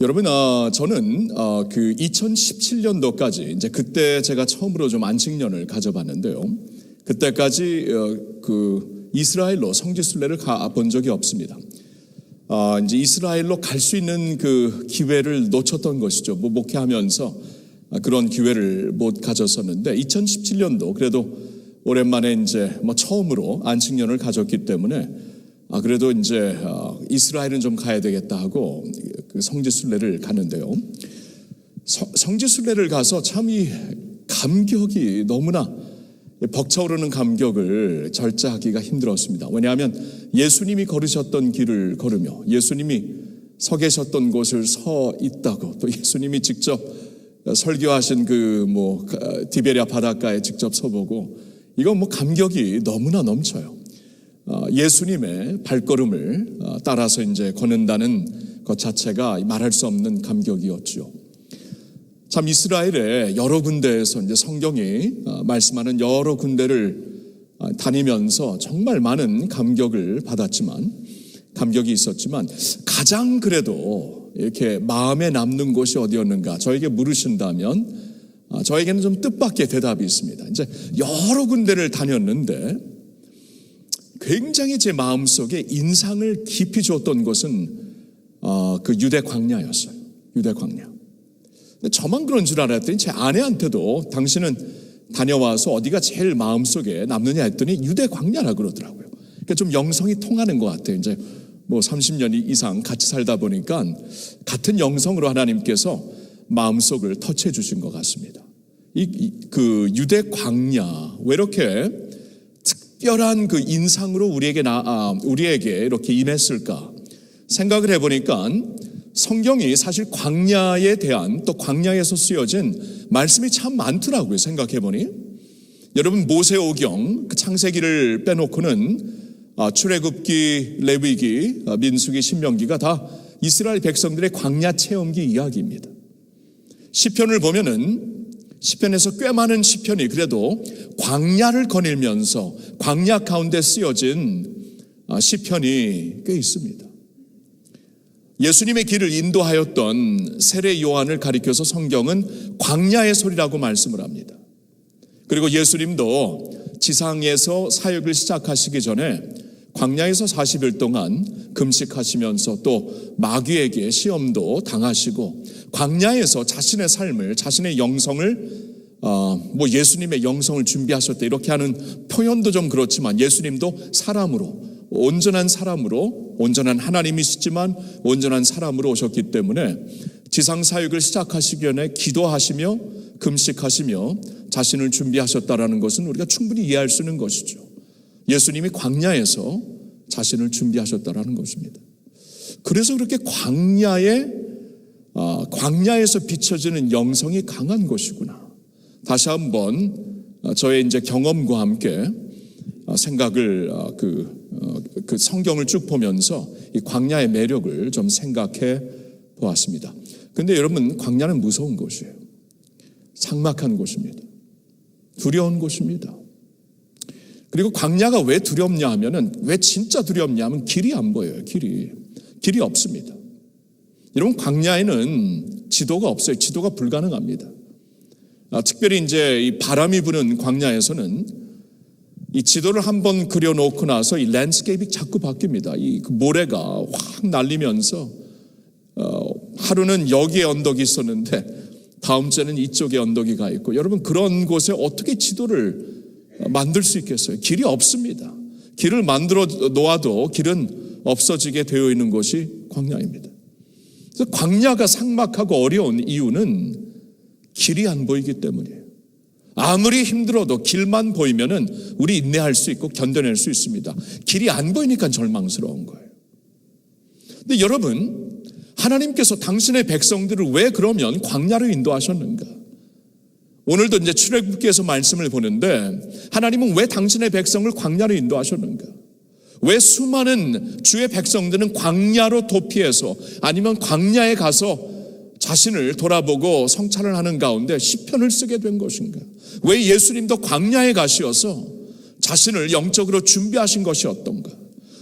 여러분, 저는 그 2017년도까지 이제 그때 제가 처음으로 좀 안식년을 가져봤는데요. 그때까지 그 이스라엘로 성지순례를 가본 적이 없습니다. 이제 이스라엘로 갈 수 있는 그 기회를 놓쳤던 것이죠. 목회하면서 그런 기회를 못 가졌었는데 2017년도 그래도 오랜만에 이제 처음으로 안식년을 가졌기 때문에 그래도 이제 이스라엘은 좀 가야 되겠다 하고 그 성지순례를 가는데요. 성지순례를 가서 참 이 감격이 너무나 벅차오르는 감격을 절제하기가 힘들었습니다. 왜냐하면 예수님이 걸으셨던 길을 걸으며 예수님이 서 계셨던 곳을 서 있다고, 또 예수님이 직접 설교하신 그 디베랴 바닷가에 직접 서보고, 이건 감격이 너무나 넘쳐요. 예수님의 발걸음을 따라서 이제 걷는다는 것 자체가 말할 수 없는 감격이었죠. 참 이스라엘의 여러 군데에서 이제 성경이 말씀하는 여러 군데를 다니면서 정말 많은 감격을 받았지만, 감격이 있었지만 가장 그래도 이렇게 마음에 남는 곳이 어디였는가 저에게 물으신다면 저에게는 좀 뜻밖의 대답이 있습니다. 이제 여러 군데를 다녔는데 굉장히 제 마음속에 인상을 깊이 주었던 곳은 그 유대 광야였어요. 유대 광야. 저만 그런 줄 알았더니 제 아내한테도 당신은 다녀와서 어디가 제일 마음속에 남느냐 했더니 유대 광야라 그러더라고요. 그러니까 좀 영성이 통하는 것 같아요. 이제 30년 이상 같이 살다 보니까 같은 영성으로 하나님께서 마음속을 터치해 주신 것 같습니다. 그 유대 광야, 왜 이렇게 특별한 그 인상으로 우리에게 이렇게 임했을까 생각을 해보니까 성경이 사실 광야에 대한, 또 광야에서 쓰여진 말씀이 참 많더라고요. 생각해보니 여러분, 모세오경 그 창세기를 빼놓고는 출애굽기, 레위기, 민수기, 신명기가 다 이스라엘 백성들의 광야 체험기 이야기입니다. 시편을 보면은 시편에서 꽤 많은 시편이 그래도 광야를 거닐면서 광야 가운데 쓰여진 시편이 꽤 있습니다. 예수님의 길을 인도하였던 세례 요한을 가리켜서 성경은 광야의 소리라고 말씀을 합니다. 그리고 예수님도 지상에서 사역을 시작하시기 전에 광야에서 40일 동안 금식하시면서 또 마귀에게 시험도 당하시고 광야에서 자신의 삶을, 자신의 영성을 예수님의 영성을 준비하셨다 이렇게 하는 표현도 좀 그렇지만 예수님도 사람으로, 온전한 사람으로, 온전한 하나님이시지만 온전한 사람으로 오셨기 때문에 지상 사역을 시작하시기 전에 기도하시며 금식하시며 자신을 준비하셨다라는 것은 우리가 충분히 이해할 수 있는 것이죠. 예수님이 광야에서 자신을 준비하셨다라는 것입니다. 그래서 그렇게 광야에서 비춰지는 영성이 강한 것이구나. 다시 한번 저의 이제 경험과 함께 생각을 그 성경을 쭉 보면서 이 광야의 매력을 좀 생각해 보았습니다. 근데 여러분, 광야는 무서운 곳이에요. 삭막한 곳입니다. 두려운 곳입니다. 그리고 광야가 왜 두렵냐 하면은, 왜 진짜 두렵냐 하면 길이 안 보여요. 길이 없습니다. 여러분, 광야에는 지도가 없어요. 지도가 불가능합니다. 특별히 이제 이 바람이 부는 광야에서는 이 지도를 한번 그려놓고 나서 이 랜드스케이프가 자꾸 바뀝니다. 이 모래가 확 날리면서 하루는 여기에 언덕이 있었는데 다음 주에는 이쪽에 언덕이 가 있고, 여러분, 그런 곳에 어떻게 지도를 만들 수 있겠어요? 길이 없습니다. 길을 만들어 놓아도 길은 없어지게 되어 있는 곳이 광야입니다. 그래서 광야가 삭막하고 어려운 이유는 길이 안 보이기 때문이에요. 아무리 힘들어도 길만 보이면은 우리 인내할 수 있고 견뎌낼 수 있습니다. 길이 안 보이니까 절망스러운 거예요. 근데 여러분, 하나님께서 당신의 백성들을 왜 그러면 광야로 인도하셨는가? 오늘도 이제 출애굽기에서 말씀을 보는데, 하나님은 왜 당신의 백성을 광야로 인도하셨는가? 왜 수많은 주의 백성들은 광야로 도피해서 아니면 광야에 가서 자신을 돌아보고 성찰을 하는 가운데 시편을 쓰게 된 것인가? 왜 예수님도 광야에 가시어서 자신을 영적으로 준비하신 것이 어떤가?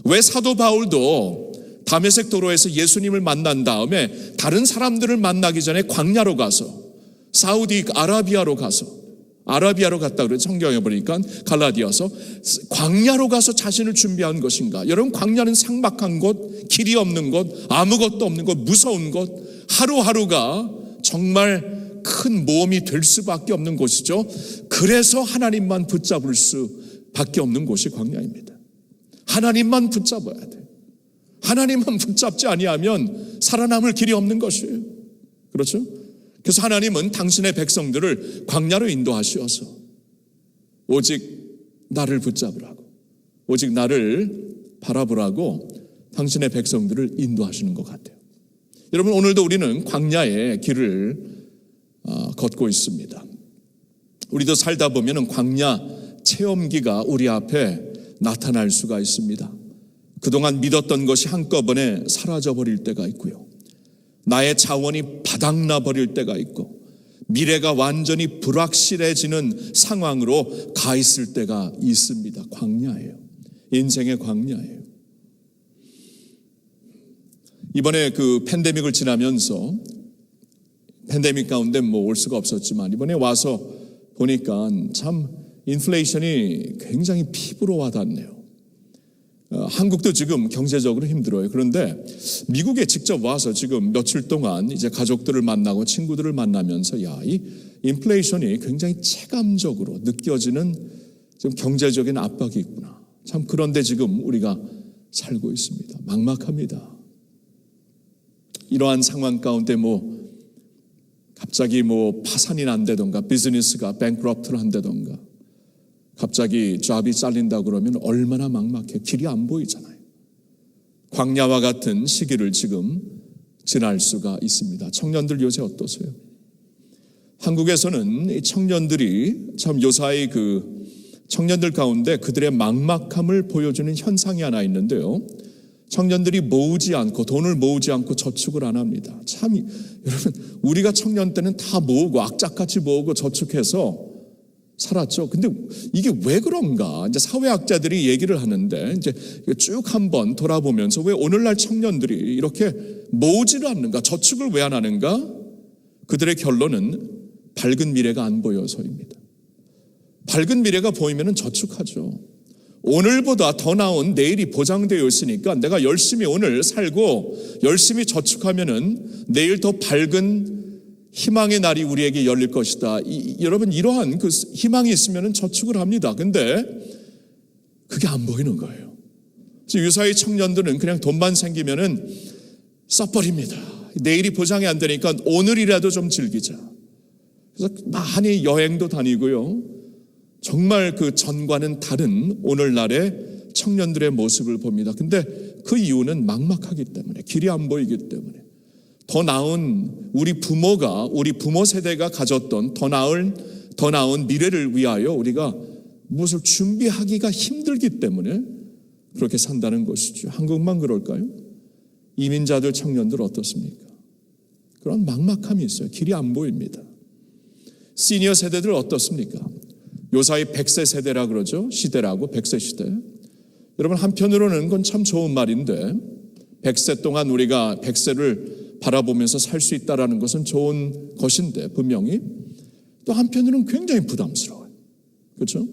왜 사도 바울도 다메섹 도로에서 예수님을 만난 다음에 다른 사람들을 만나기 전에 광야로 가서 사우디 아라비아로 갔다 그래요. 성경에 보니까 갈라디아서 광야로 가서 자신을 준비한 것인가. 여러분, 광야는 삭막한 곳, 길이 없는 곳, 아무것도 없는 곳, 무서운 곳, 하루하루가 정말 큰 모험이 될 수밖에 없는 곳이죠. 그래서 하나님만 붙잡을 수밖에 없는 곳이 광야입니다. 하나님만 붙잡아야 돼. 하나님만 붙잡지 아니하면 살아남을 길이 없는 것이에요. 그렇죠? 그래서 하나님은 당신의 백성들을 광야로 인도하셔서 오직 나를 붙잡으라고, 오직 나를 바라보라고 당신의 백성들을 인도하시는 것 같아요. 여러분, 오늘도 우리는 광야의 길을 걷고 있습니다. 우리도 살다 보면 광야 체험기가 우리 앞에 나타날 수가 있습니다. 그동안 믿었던 것이 한꺼번에 사라져버릴 때가 있고요. 나의 자원이 바닥나 버릴 때가 있고 미래가 완전히 불확실해지는 상황으로 가 있을 때가 있습니다. 광야예요. 인생의 광야예요. 이번에 그 팬데믹을 지나면서 팬데믹 가운데 올 수가 없었지만 이번에 와서 보니까 참 인플레이션이 굉장히 피부로 와닿네요. 한국도 지금 경제적으로 힘들어요. 그런데 미국에 직접 와서 지금 며칠 동안 이제 가족들을 만나고 친구들을 만나면서 이 인플레이션이 굉장히 체감적으로 느껴지는 좀 경제적인 압박이 있구나. 참 그런데 지금 우리가 살고 있습니다. 막막합니다. 이러한 상황 가운데 갑자기 파산이 난다던가 비즈니스가 뱅크럽트를 한다던가 갑자기 잡이 잘린다 그러면 얼마나 막막해. 길이 안 보이잖아요. 광야와 같은 시기를 지금 지날 수가 있습니다. 청년들 요새 어떠세요? 한국에서는 청년들이 참 요사이 청년들 가운데 그들의 막막함을 보여주는 현상이 하나 있는데요. 청년들이 돈을 모으지 않고 저축을 안 합니다. 참 여러분, 우리가 청년 때는 다 모으고 악착같이 모으고 저축해서 살았죠. 근데 이게 왜 그런가? 이제 사회학자들이 얘기를 하는데 이제 쭉 한번 돌아보면서 왜 오늘날 청년들이 이렇게 모으지를 않는가? 저축을 왜 안 하는가? 그들의 결론은 밝은 미래가 안 보여서입니다. 밝은 미래가 보이면 저축하죠. 오늘보다 더 나은 내일이 보장되어 있으니까 내가 열심히 오늘 살고 열심히 저축하면은 내일 더 밝은 희망의 날이 우리에게 열릴 것이다. 여러분, 이러한 그 희망이 있으면 저축을 합니다. 근데 그게 안 보이는 거예요. 유사의 청년들은 그냥 돈만 생기면은 써버립니다. 내일이 보장이 안 되니까 오늘이라도 좀 즐기자. 그래서 많이 여행도 다니고요. 정말 그 전과는 다른 오늘날의 청년들의 모습을 봅니다. 근데 그 이유는 막막하기 때문에, 길이 안 보이기 때문에. 더 나은 우리 부모 세대가 가졌던 더 나은 미래를 위하여 우리가 무엇을 준비하기가 힘들기 때문에 그렇게 산다는 것이죠. 한국만 그럴까요? 이민자들, 청년들 어떻습니까? 그런 막막함이 있어요. 길이 안 보입니다. 시니어 세대들 어떻습니까? 요사이 100세 세대라 그러죠. 시대라고, 100세 시대. 여러분, 한편으로는 그건 참 좋은 말인데 100세 동안 우리가 100세를 바라보면서 살 수 있다는 것은 좋은 것인데 분명히 또 한편으로는 굉장히 부담스러워요. 그렇죠?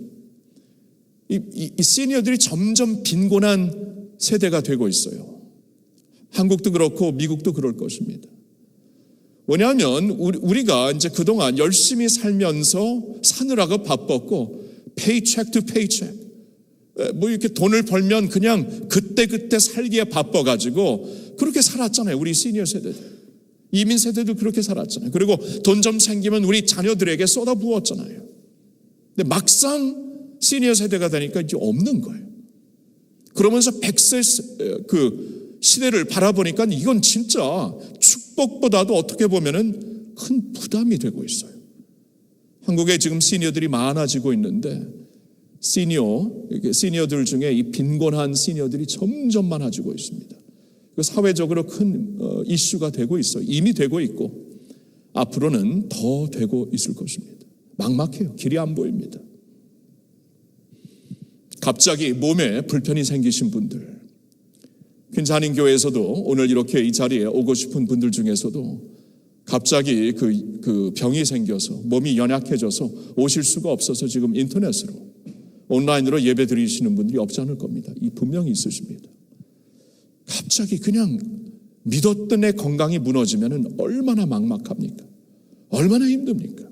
이 시니어들이 점점 빈곤한 세대가 되고 있어요. 한국도 그렇고 미국도 그럴 것입니다. 왜냐하면 우리가 이제 그동안 열심히 살면서 사느라고 바빴고 페이첵 투 페이첵 이렇게 돈을 벌면 그냥 그때 살기에 바빠가지고 그렇게 살았잖아요. 우리 시니어 세대들, 이민 세대들 그렇게 살았잖아요. 그리고 돈 좀 생기면 우리 자녀들에게 쏟아부었잖아요. 근데 막상 시니어 세대가 되니까 이제 없는 거예요. 그러면서 100세 그 시대를 바라보니까 이건 진짜 축복보다도 어떻게 보면은 큰 부담이 되고 있어요. 한국에 지금 시니어들이 많아지고 있는데 시니어들 중에 이 빈곤한 시니어들이 점점 많아지고 있습니다. 사회적으로 큰 이슈가 되고 있어요. 이미 되고 있고 앞으로는 더 되고 있을 것입니다. 막막해요. 길이 안 보입니다. 갑자기 몸에 불편이 생기신 분들, 퀸즈 한인교회에서도 오늘 이렇게 이 자리에 오고 싶은 분들 중에서도 갑자기 그 병이 생겨서 몸이 연약해져서 오실 수가 없어서 지금 인터넷으로 온라인으로 예배 드리시는 분들이 없지 않을 겁니다. 이 분명히 있으십니다. 갑자기 그냥 믿었던 애 건강이 무너지면 얼마나 막막합니까? 얼마나 힘듭니까?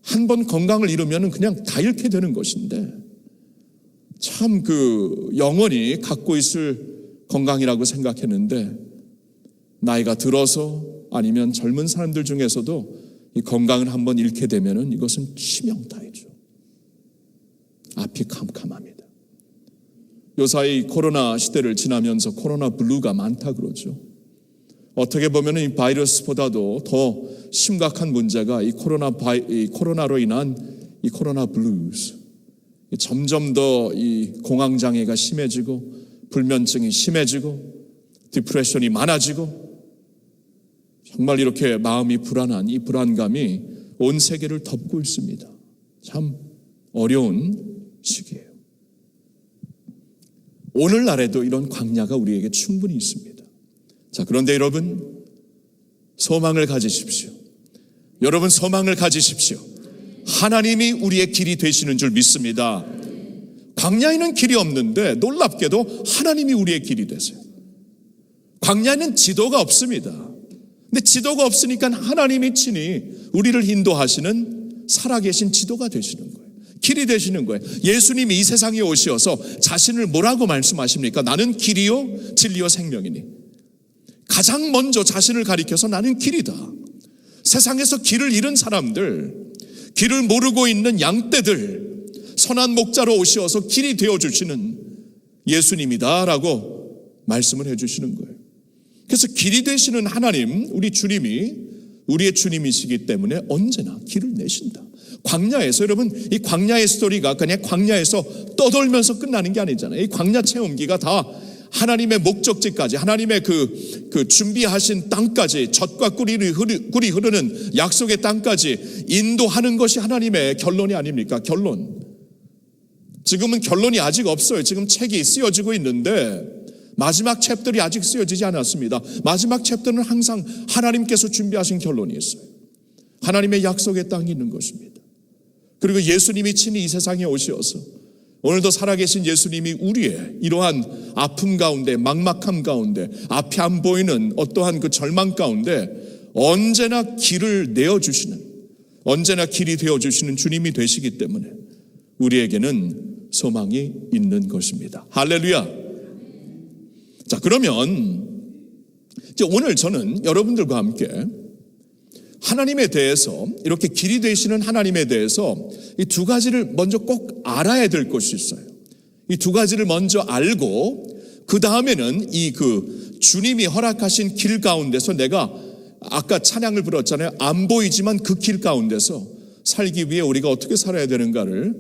한 번 건강을 잃으면 그냥 다 잃게 되는 것인데 참 영원히 갖고 있을 건강이라고 생각했는데 나이가 들어서 아니면 젊은 사람들 중에서도 이 건강을 한번 잃게 되면은 이것은 치명타이죠. 앞이 캄캄합니다. 요사이 코로나 시대를 지나면서 코로나 블루가 많다 그러죠. 어떻게 보면 이 바이러스보다도 더 심각한 문제가 이 코로나로 인한 이 코로나 블루스. 점점 더 이 공황장애가 심해지고 불면증이 심해지고 디프레션이 많아지고 정말 이렇게 마음이 불안한 이 불안감이 온 세계를 덮고 있습니다. 참 어려운 시기예요. 오늘날에도 이런 광야가 우리에게 충분히 있습니다. 자, 그런데 여러분 소망을 가지십시오. 여러분 소망을 가지십시오. 하나님이 우리의 길이 되시는 줄 믿습니다. 광야에는 길이 없는데 놀랍게도 하나님이 우리의 길이 되세요. 광야에는 지도가 없습니다. 근데 지도가 없으니까 하나님이 친히 우리를 인도하시는 살아계신 지도가 되시는 거예요. 길이 되시는 거예요. 예수님이 이 세상에 오셔서 자신을 뭐라고 말씀하십니까? 나는 길이요 진리요 생명이니. 가장 먼저 자신을 가리켜서 나는 길이다. 세상에서 길을 잃은 사람들, 길을 모르고 있는 양떼들, 선한 목자로 오셔서 길이 되어주시는 예수님이다라고 말씀을 해주시는 거예요. 그래서 길이 되시는 하나님, 우리 주님이 우리의 주님이시기 때문에 언제나 길을 내신다. 광야에서 여러분 이 광야의 스토리가 그냥 광야에서 떠돌면서 끝나는 게 아니잖아요. 이 광야 체험기가 다 하나님의 목적지까지, 하나님의 그 준비하신 땅까지, 젖과 꿀이 흐르는 약속의 땅까지 인도하는 것이 하나님의 결론이 아닙니까? 결론. 지금은 결론이 아직 없어요. 지금 책이 쓰여지고 있는데 마지막 챕터들이 아직 쓰여지지 않았습니다. 마지막 챕터는 항상 하나님께서 준비하신 결론이 있어요. 하나님의 약속의 땅이 있는 것입니다. 그리고 예수님이 친히 이 세상에 오셔서 오늘도 살아계신 예수님이 우리의 이러한 아픔 가운데, 막막함 가운데, 앞이 안 보이는 어떠한 그 절망 가운데 언제나 길을 내어주시는, 언제나 길이 되어주시는 주님이 되시기 때문에 우리에게는 소망이 있는 것입니다. 할렐루야. 자, 그러면 이제 오늘 저는 여러분들과 함께 하나님에 대해서, 이렇게 길이 되시는 하나님에 대해서 이 두 가지를 먼저 꼭 알아야 될 것이 있어요. 이 두 가지를 먼저 알고 그 다음에는 이 주님이 허락하신 길 가운데서 내가 아까 찬양을 불렀잖아요. 안 보이지만 그 길 가운데서 살기 위해 우리가 어떻게 살아야 되는가를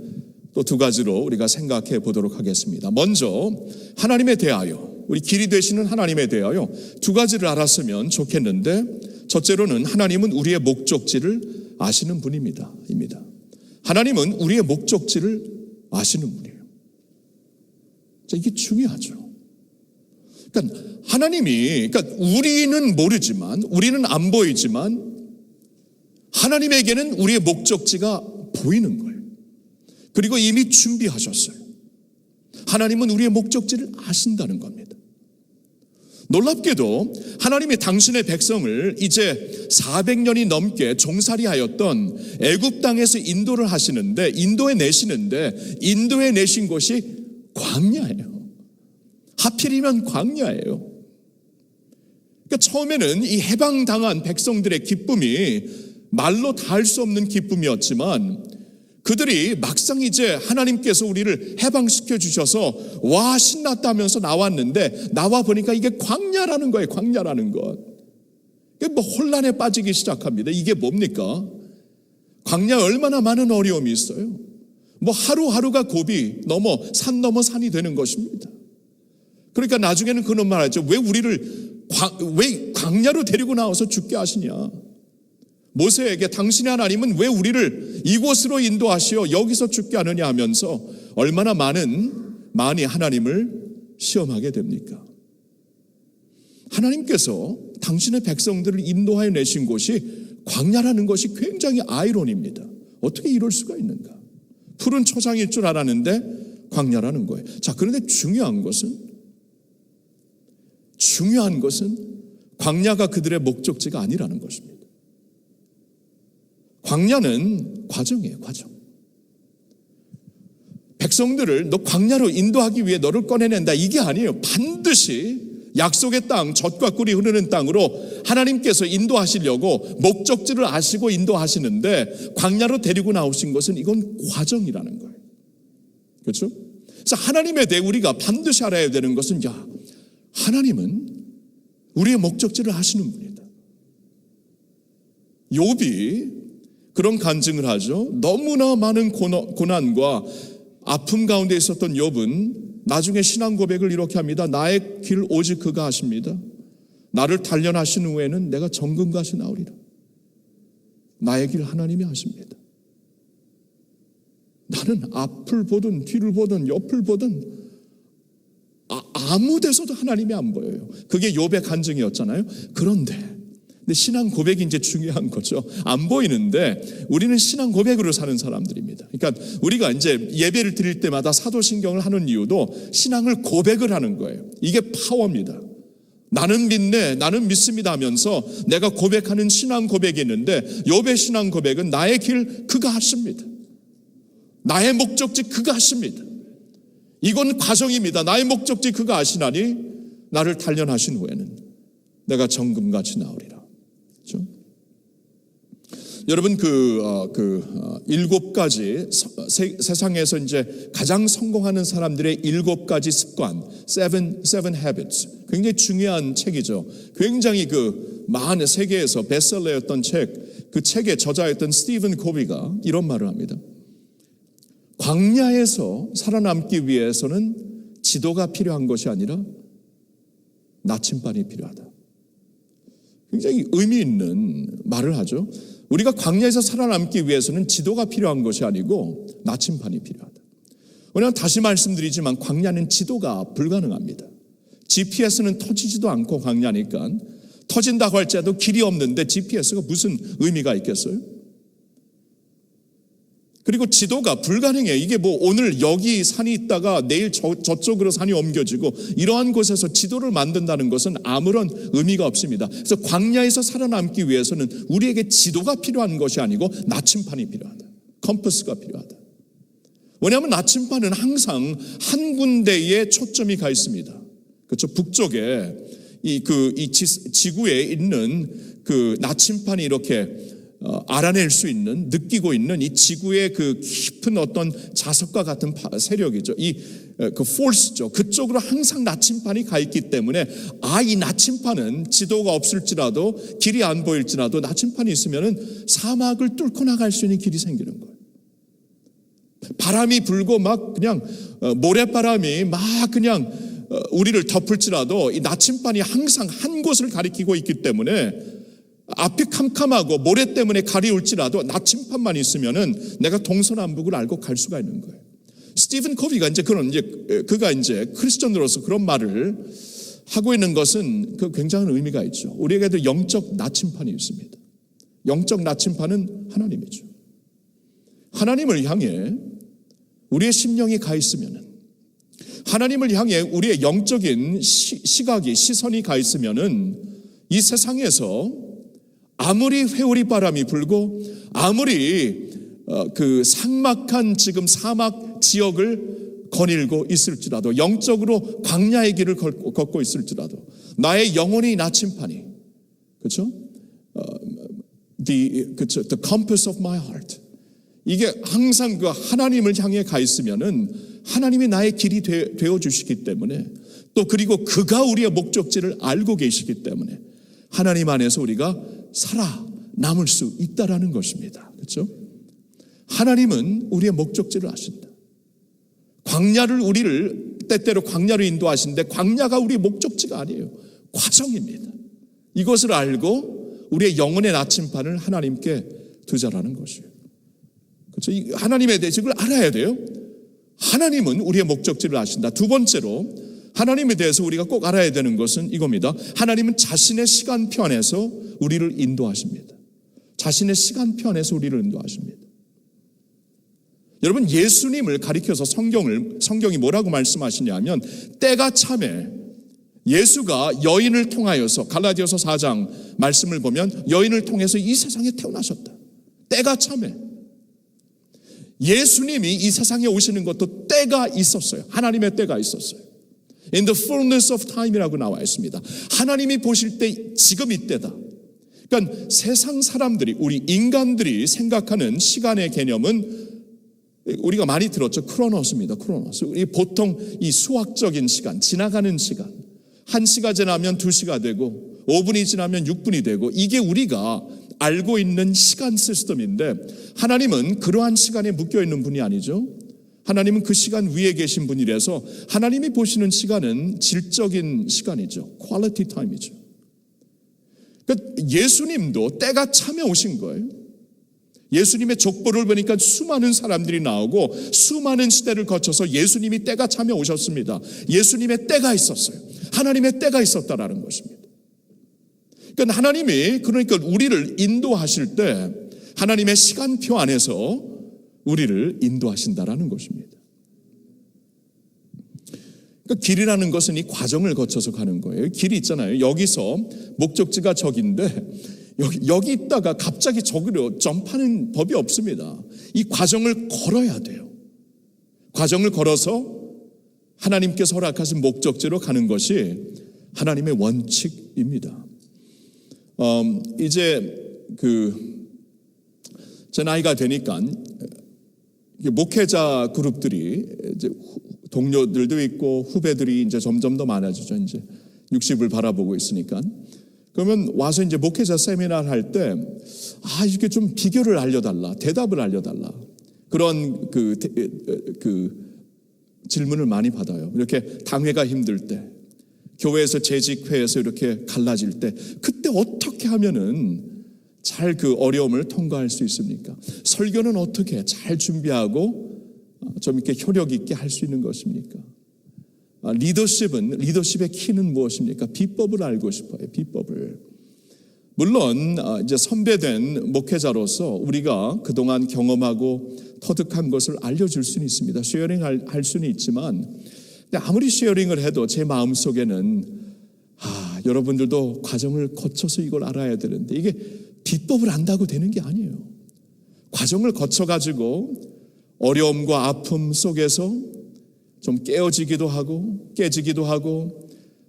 또 두 가지로 우리가 생각해 보도록 하겠습니다. 먼저 하나님에 대하여, 우리 길이 되시는 하나님에 대하여 두 가지를 알았으면 좋겠는데, 첫째로는 하나님은 우리의 목적지를 아시는 분입니다. 하나님은 우리의 목적지를 아시는 분이에요. 자, 이게 중요하죠. 그러니까 그러니까 우리는 모르지만, 우리는 안 보이지만 하나님에게는 우리의 목적지가 보이는 거예요. 그리고 이미 준비하셨어요. 하나님은 우리의 목적지를 아신다는 겁니다. 놀랍게도 하나님이 당신의 백성을 이제 400년이 넘게 종살이하였던 애굽 땅에서 인도를 하시는데, 인도에 내신 곳이 광야예요. 하필이면 광야예요. 그러니까 처음에는 이 해방당한 백성들의 기쁨이 말로 다 할 수 없는 기쁨이었지만, 그들이 막상 이제 하나님께서 우리를 해방시켜 주셔서 와 신났다면서 나왔는데, 나와 보니까 이게 광야라는 거예요. 광야라는 것. 뭐 혼란에 빠지기 시작합니다. 이게 뭡니까? 광야에 얼마나 많은 어려움이 있어요. 뭐 하루하루가 고비 산 넘어 산이 되는 것입니다. 그러니까 나중에는 그런 말 하죠. 왜 광야로 데리고 나와서 죽게 하시냐? 모세에게 당신의 하나님은 왜 우리를 이곳으로 인도하시어 여기서 죽게 하느냐 하면서 얼마나 많이 하나님을 시험하게 됩니까? 하나님께서 당신의 백성들을 인도하여 내신 곳이 광야라는 것이 굉장히 아이러니입니다. 어떻게 이럴 수가 있는가? 푸른 초장일 줄 알았는데 광야라는 거예요. 자, 그런데 중요한 것은 광야가 그들의 목적지가 아니라는 것입니다. 광야는 과정이에요, 과정. 백성들을 너 광야로 인도하기 위해 너를 꺼내낸다, 이게 아니에요. 반드시 약속의 땅, 젖과 꿀이 흐르는 땅으로 하나님께서 인도하시려고 목적지를 아시고 인도하시는데, 광야로 데리고 나오신 것은 이건 과정이라는 거예요. 그렇죠? 그래서 하나님에 대해 우리가 반드시 알아야 되는 것은, 하나님은 우리의 목적지를 아시는 분이다. 욥이 그런 간증을 하죠. 너무나 많은 고난과 아픔 가운데 있었던 욥은 나중에 신앙 고백을 이렇게 합니다. 나의 길 오직 그가 하십니다. 나를 단련하신 후에는 내가 정금같이 나오리라. 나의 길 하나님이 하십니다. 나는 앞을 보든 뒤를 보든 옆을 보든 아무 데서도 하나님이 안 보여요. 그게 욥의 간증이었잖아요. 그런데 신앙 고백이 이제 중요한 거죠. 안 보이는데 우리는 신앙 고백으로 사는 사람들입니다. 그러니까 우리가 이제 예배를 드릴 때마다 사도신경을 하는 이유도 신앙을 고백을 하는 거예요. 이게 파워입니다. 나는 믿네, 나는 믿습니다 하면서 내가 고백하는 신앙 고백이 있는데, 욥의 신앙 고백은 나의 길 그가 하십니다. 나의 목적지 그가 하십니다. 이건 과정입니다. 나의 목적지 그가 아시나니 나를 단련하신 후에는 내가 정금같이 나오리라. 그렇죠? 여러분, 일곱 가지 세상에서 이제 가장 성공하는 사람들의 7가지 습관, seven habits, 굉장히 중요한 책이죠. 굉장히 많은 세계에서 베스트셀러였던 책, 그 책의 저자였던 스티븐 코비가 이런 말을 합니다. 광야에서 살아남기 위해서는 지도가 필요한 것이 아니라 나침반이 필요하다. 굉장히 의미 있는 말을 하죠. 우리가 광야에서 살아남기 위해서는 지도가 필요한 것이 아니고 나침반이 필요하다. 왜냐하면 다시 말씀드리지만 광야는 지도가 불가능합니다. GPS는 터지지도 않고 광야니까, 터진다고 할지라도 길이 없는데 GPS가 무슨 의미가 있겠어요? 그리고 지도가 불가능해요. 이게 오늘 여기 산이 있다가 내일 저쪽으로 산이 옮겨지고, 이러한 곳에서 지도를 만든다는 것은 아무런 의미가 없습니다. 그래서 광야에서 살아남기 위해서는 우리에게 지도가 필요한 것이 아니고 나침반이 필요하다. 컴퍼스가 필요하다. 왜냐하면 나침반은 항상 한 군데에 초점이 가 있습니다. 그렇죠? 북쪽에 지구에 있는 그 나침반이 이렇게 알아낼 수 있는, 느끼고 있는 이 지구의 그 깊은 어떤 자석과 같은 세력이죠. 그 force죠. 그쪽으로 항상 나침반이 가 있기 때문에, 이 나침반은 지도가 없을지라도, 길이 안 보일지라도 나침반이 있으면은 사막을 뚫고 나갈 수 있는 길이 생기는 거예요. 바람이 불고 막 그냥 모래바람이 막 그냥 우리를 덮을지라도 이 나침반이 항상 한 곳을 가리키고 있기 때문에, 앞이 캄캄하고 모래 때문에 가리울지라도 나침반만 있으면은 내가 동서남북을 알고 갈 수가 있는 거예요. 스티븐 코비가 그가 이제 크리스천으로서 그런 말을 하고 있는 것은 굉장한 의미가 있죠. 우리에게도 영적 나침반이 있습니다. 영적 나침반은 하나님이죠. 하나님을 향해 우리의 심령이 가 있으면은, 하나님을 향해 우리의 영적인 시선이 가 있으면은, 이 세상에서 아무리 회오리 바람이 불고 아무리 그 삭막한 지금 사막 지역을 거닐고 있을지라도, 영적으로 광야의 길을 걷고 있을지라도, 나의 영혼의 나침반이, 그렇죠? The compass of my heart, 이게 항상 그 하나님을 향해 가 있으면은 하나님이 나의 길이 되어 주시기 때문에, 또 그리고 그가 우리의 목적지를 알고 계시기 때문에 하나님 안에서 우리가 살아남을 수 있다라는 것입니다. 그렇죠? 하나님은 우리의 목적지를 아신다. 우리를 때때로 광야로 인도하시는데, 광야가 우리의 목적지가 아니에요. 과정입니다. 이것을 알고 우리의 영혼의 나침반을 하나님께 두자라는 것이에요. 그렇죠? 하나님에 대해서 이걸 알아야 돼요. 하나님은 우리의 목적지를 아신다. 두 번째로, 하나님에 대해서 우리가 꼭 알아야 되는 것은 이겁니다. 하나님은 자신의 시간표 안에서 우리를 인도하십니다. 자신의 시간표 안에서 우리를 인도하십니다. 여러분, 예수님을 가리켜서 성경이 뭐라고 말씀하시냐면, 때가 참에 예수가 여인을 통하여서, 갈라디아서 4장 말씀을 보면 여인을 통해서 이 세상에 태어나셨다. 때가 참에 예수님이 이 세상에 오시는 것도 때가 있었어요. 하나님의 때가 있었어요. In the fullness of time이라고 나와 있습니다. 하나님이 보실 때 지금 이때다. 그러니까 세상 사람들이, 우리 인간들이 생각하는 시간의 개념은 우리가 많이 들었죠. 크로노스입니다. 크로노스. 우리 보통 이 수학적인 시간, 지나가는 시간, 1시가 지나면 2시가 되고 5분이 지나면 6분이 되고, 이게 우리가 알고 있는 시간 시스템인데, 하나님은 그러한 시간에 묶여 있는 분이 아니죠. 하나님은 그 시간 위에 계신 분이라서 하나님이 보시는 시간은 질적인 시간이죠. 퀄리티 타임이죠. 그러니까 예수님도 때가 참에 오신 거예요. 예수님의 족보를 보니까 수많은 사람들이 나오고 수많은 시대를 거쳐서 예수님이 때가 참에 오셨습니다. 예수님의 때가 있었어요. 하나님의 때가 있었다라는 것입니다. 그러니까 하나님이, 그러니까 우리를 인도하실 때 하나님의 시간표 안에서 우리를 인도하신다라는 것입니다. 그러니까 길이라는 것은 이 과정을 거쳐서 가는 거예요. 길이 있잖아요. 여기서 목적지가 저기인데 여기 있다가 갑자기 저기로 점프하는 법이 없습니다. 이 과정을 걸어야 돼요. 과정을 걸어서 하나님께서 허락하신 목적지로 가는 것이 하나님의 원칙입니다. 이제 제 나이가 되니까 목회자 그룹들이 이제 동료들도 있고 후배들이 이제 점점 더 많아지죠. 이제 60을 바라보고 있으니까. 그러면 와서 이제 목회자 세미나를 할 때, 이렇게 좀 비결을 알려달라, 대답을 알려달라, 그런 질문을 많이 받아요. 이렇게 당회가 힘들 때, 교회에서 재직회에서 이렇게 갈라질 때, 그때 어떻게 하면은 잘 그 어려움을 통과할 수 있습니까? 설교는 어떻게 잘 준비하고 좀 이렇게 효력 있게 할 수 있는 것입니까? 리더십의 키는 무엇입니까? 비법을 알고 싶어요. 비법을. 물론 이제 선배된 목회자로서 우리가 그동안 경험하고 터득한 것을 알려줄 수는 있습니다. 쉐어링할 수는 있지만, 근데 아무리 쉐어링을 해도 제 마음속에는 여러분들도 과정을 거쳐서 이걸 알아야 되는데, 이게 비법을 안다고 되는 게 아니에요. 과정을 거쳐가지고 어려움과 아픔 속에서 좀 깨어지기도 하고 깨지기도 하고,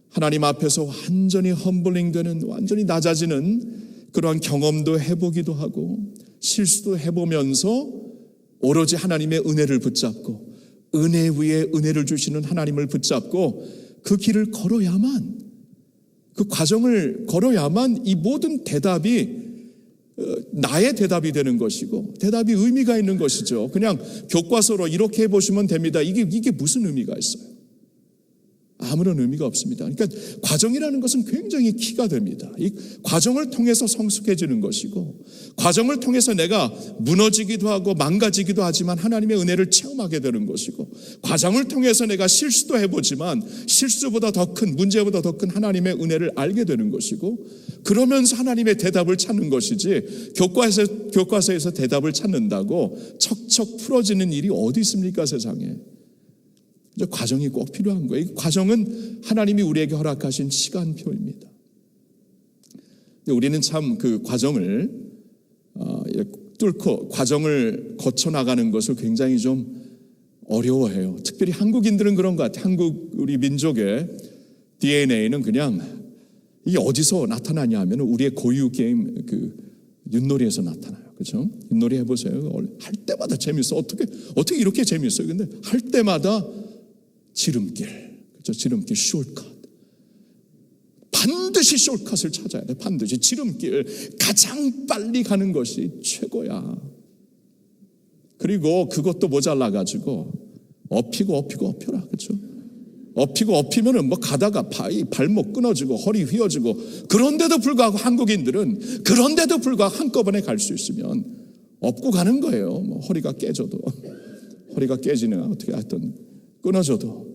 하나님 앞에서 완전히 험블링 되는, 완전히 낮아지는 그러한 경험도 해보기도 하고, 실수도 해보면서 오로지 하나님의 은혜를 붙잡고, 은혜 위에 은혜를 주시는 하나님을 붙잡고 그 길을 걸어야만, 그 과정을 걸어야만 이 모든 대답이 나의 대답이 되는 것이고, 대답이 의미가 있는 것이죠. 그냥 교과서로 이렇게 해보시면 됩니다. 이게 무슨 의미가 있어요? 아무런 의미가 없습니다. 그러니까 과정이라는 것은 굉장히 키가 됩니다. 이 과정을 통해서 성숙해지는 것이고, 과정을 통해서 내가 무너지기도 하고 망가지기도 하지만 하나님의 은혜를 체험하게 되는 것이고, 과정을 통해서 내가 실수도 해보지만 실수보다 더 큰, 문제보다 더 큰 하나님의 은혜를 알게 되는 것이고, 그러면서 하나님의 대답을 찾는 것이지, 교과서에서 대답을 찾는다고 척척 풀어지는 일이 어디 있습니까, 세상에? 이제 과정이 꼭 필요한 거예요. 이 과정은 하나님이 우리에게 허락하신 시간표입니다. 우리는 참 그 과정을 뚫고 과정을 거쳐 나가는 것을 굉장히 좀 어려워해요. 특별히 한국인들은 그런 것 같아요. 우리 민족의 DNA는 그냥, 이게 어디서 나타나냐 하면 우리의 고유 게임 윷놀이에서 나타나요. 그렇죠? 윷놀이 해보세요. 할 때마다 재밌어. 어떻게 이렇게 재밌어요? 근데 할 때마다 지름길, 그렇죠? 지름길, 숏컷. 반드시 숏컷을 찾아야 돼. 반드시 지름길, 가장 빨리 가는 것이 최고야. 그리고 그것도 모자라가지고 엎이고 엎여라, 그렇죠? 엎이고 엎이면은 가다가 발목 끊어지고 허리 휘어지고, 그런데도 불구하고 한국인들은 그런데도 불구하고 한꺼번에 갈 수 있으면 엎고 가는 거예요. 뭐, 허리가 깨지는, 어떻게 하여튼 끊어져도. 그런데도 불구하고 한국인들은 그런데도 불구하고 한꺼번에 갈 수 있으면 엎고 가는 거예요. 허리가 깨져도, 허리가 깨지는, 어떻게 하여튼 끊어져도.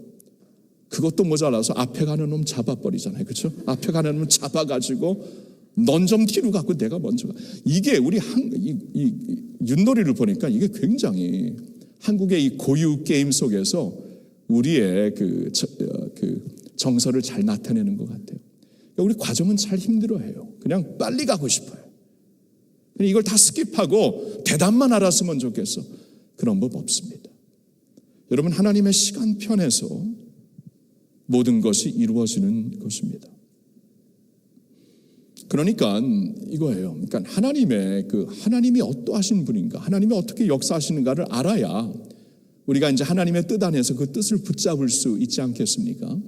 그런데도 불구하고 한국인들은 그런데도 불구하고 한꺼번에 갈 수 있으면 엎고 가는 거예요. 그것도 모자라서 앞에 가는 놈 잡아버리잖아요. 그렇죠? 앞에 가는 놈 잡아가지고 넌 좀 뒤로 가고 내가 먼저 가. 이게 우리 이 윷놀이를 보니까 이게 굉장히 한국의 이 고유 게임 속에서 우리의 그 정서를 잘 나타내는 것 같아요. 우리 과정은 잘 힘들어해요. 그냥 빨리 가고 싶어요. 이걸 다 스킵하고 대답만 알았으면 좋겠어. 그런 법 없습니다. 여러분, 하나님의 시간편에서 모든 것이 이루어지는 것입니다. 그러니까 이거예요. 그러니까 하나님이 어떠하신 분인가, 하나님이 어떻게 역사하시는가를 알아야 우리가 이제 하나님의 뜻 안에서 그 뜻을 붙잡을 수 있지 않겠습니까?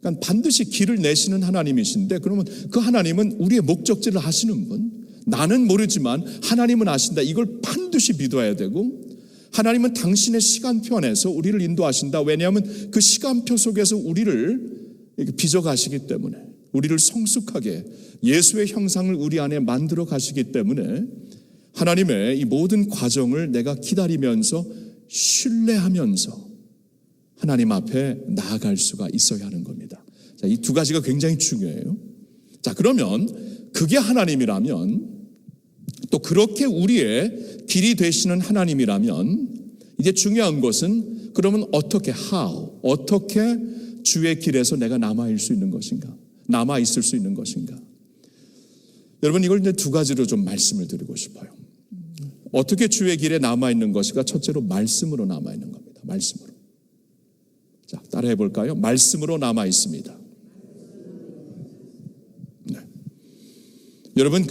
그러니까 반드시 길을 내시는 하나님이신데, 그러면 그 하나님은 우리의 목적지를 아시는 분, 나는 모르지만 하나님은 아신다. 이걸 반드시 믿어야 되고, 하나님은 당신의 시간편에서 우리를 인도하신다. 왜냐하면 그 시간표 속에서 우리를 빚어가시기 때문에, 우리를 성숙하게 예수의 형상을 우리 안에 만들어 가시기 때문에 하나님의 이 모든 과정을 내가 기다리면서 신뢰하면서 하나님 앞에 나아갈 수가 있어야 하는 겁니다. 자, 이 두 가지가 굉장히 중요해요. 자, 그러면 그게 하나님이라면, 또 그렇게 우리의 길이 되시는 하나님이라면, 이제 중요한 것은 그러면 어떻게 주의 길에서 내가 남아있을 수 있는 것인가? 남아있을 수 있는 것인가? 여러분, 이걸 이제 두 가지로 좀 말씀을 드리고 싶어요. 어떻게 주의 길에 남아있는 것인가? 첫째로 말씀으로 남아있는 겁니다. 말씀으로. 자, 따라해 볼까요? 말씀으로 남아있습니다. 네. 여러분,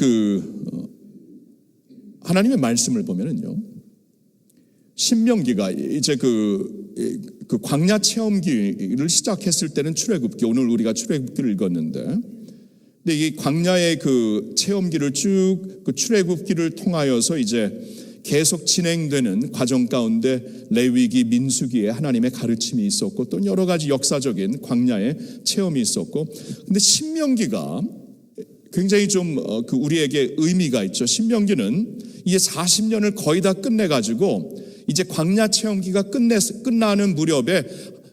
하나님의 말씀을 보면은요, 신명기가 이제 그 광야 체험기를 시작했을 때는 출애굽기, 오늘 우리가 출애굽기를 읽었는데, 근데 이 광야의 그 체험기를 쭉 그 출애굽기를 통하여서 이제 계속 진행되는 과정 가운데 레위기, 민수기에 하나님의 가르침이 있었고, 또 여러 가지 역사적인 광야의 체험이 있었고, 근데 신명기가 굉장히 좀 우리에게 의미가 있죠. 신명기는 이제 40년을 거의 다 끝내가지고 이제 광야 체험기가 끝나는 무렵에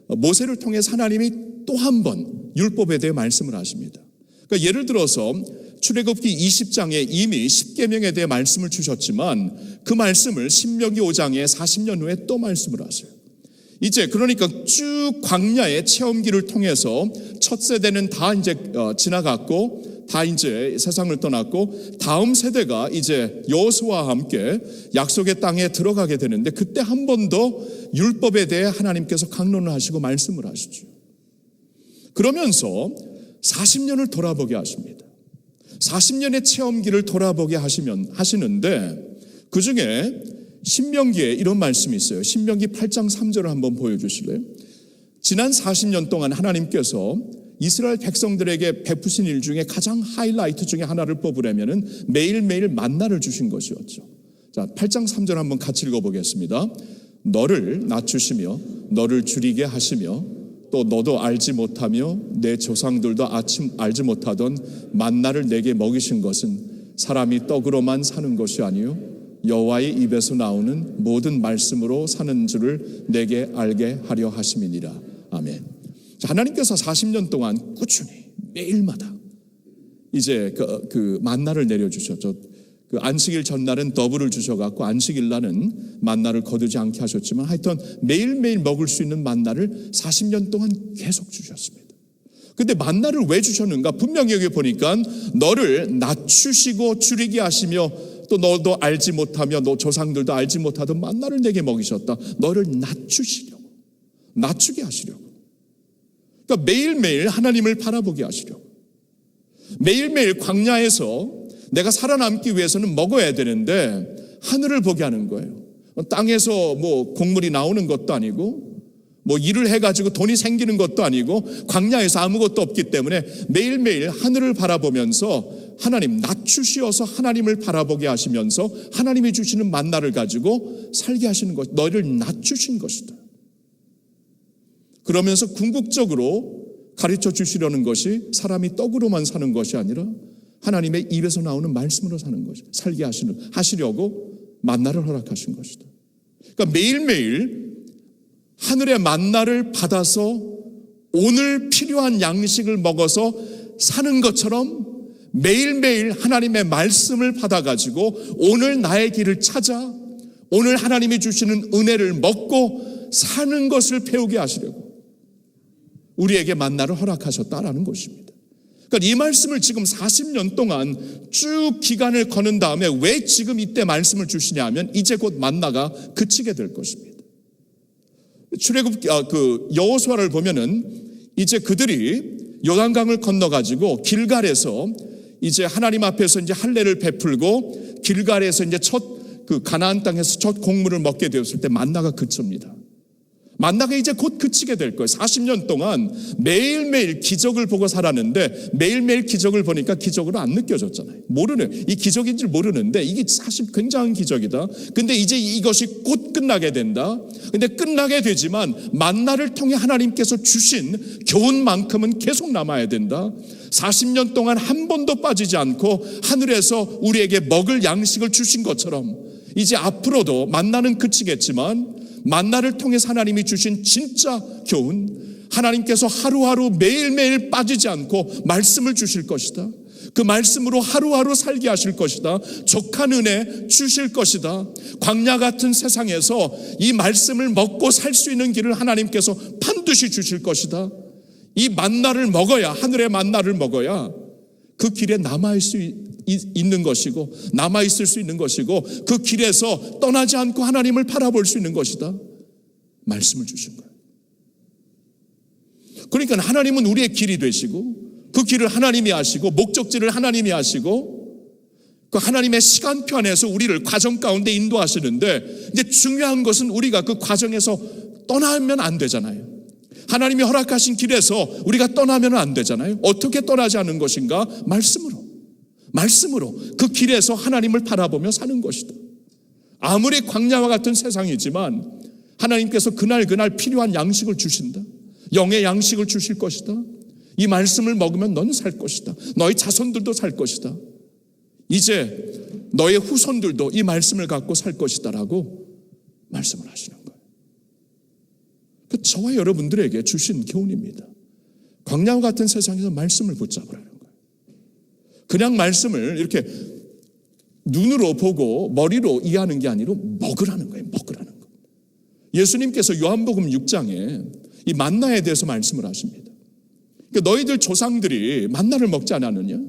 모세를 통해서 하나님이 또 한 번 율법에 대해 말씀을 하십니다. 그러니까 예를 들어서 출애굽기 20장에 이미 10계명에 대해 말씀을 주셨지만 그 말씀을 신명기 5장에 40년 후에 또 말씀을 하세요. 이제 그러니까 쭉 광야의 체험기를 통해서 첫 세대는 다 이제 지나갔고, 다 이제 세상을 떠났고, 다음 세대가 이제 여호수아와 함께 약속의 땅에 들어가게 되는데, 그때 한 번 더 율법에 대해 하나님께서 강론을 하시고 말씀을 하시죠. 그러면서 40년을 돌아보게 하십니다. 40년의 체험기를 돌아보게 하시는데, 그 중에 신명기에 이런 말씀이 있어요. 신명기 8장 3절을 한번 보여주실래요? 지난 40년 동안 하나님께서 이스라엘 백성들에게 베푸신 일 중에 가장 하이라이트 중에 하나를 뽑으려면 매일매일 만나를 주신 것이었죠. 자, 8장 3절 한번 같이 읽어보겠습니다. 너를 낮추시며 너를 줄이게 하시며 또 너도 알지 못하며 내 조상들도 알지 못하던 만나를 내게 먹이신 것은 사람이 떡으로만 사는 것이 아니요 여호와의 입에서 나오는 모든 말씀으로 사는 줄을 내게 알게 하려 하심이니라. 아멘. 자, 하나님께서 40년 동안 꾸준히 매일마다 이제 그 만나를 내려주셨죠. 그 안식일 전날은 더블을 주셔갖고 안식일 날은 만나를 거두지 않게 하셨지만, 하여튼 매일매일 먹을 수 있는 만나를 40년 동안 계속 주셨습니다. 근데 만나를 왜 주셨는가? 분명히 여기 보니까 너를 낮추시고 줄이게 하시며 또 너도 알지 못하며 너 조상들도 알지 못하던 만나를 내게 먹이셨다. 너를 낮추게 하시려고. 그러니까 매일매일 하나님을 바라보게 하시려고. 매일매일 광야에서 내가 살아남기 위해서는 먹어야 되는데 하늘을 보게 하는 거예요. 땅에서 뭐 곡물이 나오는 것도 아니고 뭐 일을 해가지고 돈이 생기는 것도 아니고 광야에서 아무것도 없기 때문에 매일매일 하늘을 바라보면서 하나님 낮추시어서 하나님을 바라보게 하시면서 하나님이 주시는 만나를 가지고 살게 하시는 것, 너희를 낮추신 것이다. 그러면서 궁극적으로 가르쳐 주시려는 것이 사람이 떡으로만 사는 것이 아니라 하나님의 입에서 나오는 말씀으로 사는 것이, 살게 하시려고 만나를 허락하신 것이다. 그러니까 매일매일 하늘의 만나를 받아서 오늘 필요한 양식을 먹어서 사는 것처럼 매일매일 하나님의 말씀을 받아가지고 오늘 나의 길을 찾아 오늘 하나님이 주시는 은혜를 먹고 사는 것을 배우게 하시려고 우리에게 만나를 허락하셨다라는 것입니다. 그러니까 이 말씀을 지금 40년 동안 쭉 기간을 거는 다음에 왜 지금 이때 말씀을 주시냐 하면 이제 곧 만나가 그치게 될 것입니다. 출애굽 여호수아를 보면은 이제 그들이 요단강을 건너가지고 길갈에서 이제 하나님 앞에서 이제 할례를 베풀고 길갈에서 이제 첫 그 가나안 땅에서 첫 곡물을 먹게 되었을 때 만나가 그칩니다. 만나가 이제 곧 그치게 될 거예요. 40년 동안 매일매일 기적을 보고 살았는데 매일매일 기적을 보니까 기적으로 안 느껴졌잖아요. 이 기적인 줄 모르는데 이게 사실 굉장한 기적이다. 근데 이제 이것이 곧 끝나게 된다. 근데 끝나게 되지만 만나를 통해 하나님께서 주신 교훈만큼은 계속 남아야 된다. 40년 동안 한 번도 빠지지 않고 하늘에서 우리에게 먹을 양식을 주신 것처럼 이제 앞으로도 만나는 그치겠지만 만나를 통해서 하나님이 주신 진짜 교훈, 하나님께서 하루하루 매일매일 빠지지 않고 말씀을 주실 것이다. 그 말씀으로 하루하루 살게 하실 것이다. 족한 은혜 주실 것이다. 광야 같은 세상에서 이 말씀을 먹고 살 수 있는 길을 하나님께서 반드시 주실 것이다. 이 만나를 먹어야, 하늘의 만나를 먹어야 그 길에 있는 것이고 남아있을 수 있는 것이고 그 길에서 떠나지 않고 하나님을 바라볼 수 있는 것이다. 말씀을 주신 거예요. 그러니까 하나님은 우리의 길이 되시고 그 길을 하나님이 하시고 목적지를 하나님이 하시고 그 하나님의 시간표 안에서 우리를 과정 가운데 인도하시는데 이제 중요한 것은 우리가 그 과정에서 떠나면 안 되잖아요. 하나님이 허락하신 길에서 우리가 떠나면 안 되잖아요. 어떻게 떠나지 않는 것인가? 말씀으로 그 길에서 하나님을 바라보며 사는 것이다. 아무리 광야와 같은 세상이지만 하나님께서 그날 필요한 양식을 주신다. 영의 양식을 주실 것이다. 이 말씀을 먹으면 넌 살 것이다. 너희 자손들도 살 것이다. 이제 너의 후손들도 이 말씀을 갖고 살 것이다 라고 말씀을 하시는 거예요. 그 저와 여러분들에게 주신 교훈입니다. 광야와 같은 세상에서 말씀을 붙잡으라는 거예요. 그냥 말씀을 이렇게 눈으로 보고 머리로 이해하는 게 아니라 먹으라는 거예요. 먹으라는 거예요. 예수님께서 요한복음 6장에 이 만나에 대해서 말씀을 하십니다. 그러니까 너희들 조상들이 만나를 먹지 않았느냐?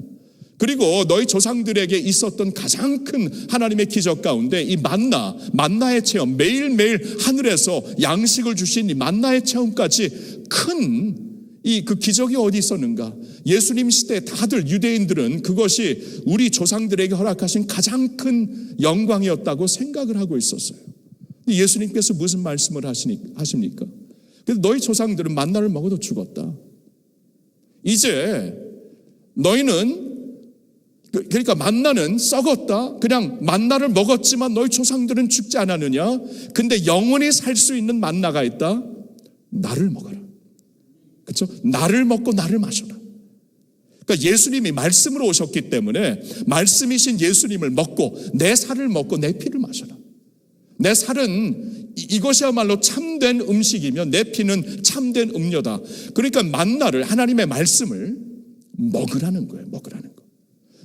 그리고 너희 조상들에게 있었던 가장 큰 하나님의 기적 가운데 이 만나의 체험, 매일매일 하늘에서 양식을 주신 이 만나의 체험까지 큰 그 기적이 어디 있었는가? 예수님 시대 다들 유대인들은 그것이 우리 조상들에게 허락하신 가장 큰 영광이었다고 생각을 하고 있었어요. 예수님께서 무슨 말씀을 하십니까? 그래서 너희 조상들은 만나를 먹어도 죽었다. 이제 너희는 그러니까 만나는 썩었다. 그냥 만나를 먹었지만 너희 조상들은 죽지 않았느냐? 근데 영원히 살 수 있는 만나가 있다. 나를 먹어라. 그렇죠? 나를 먹고 나를 마셔라. 그러니까 예수님이 말씀으로 오셨기 때문에 말씀이신 예수님을 먹고 내 살을 먹고 내 피를 마셔라. 내 살은 이것이야말로 참된 음식이며 내 피는 참된 음료다. 그러니까 만나를 하나님의 말씀을 먹으라는 거예요. 먹으라는 거.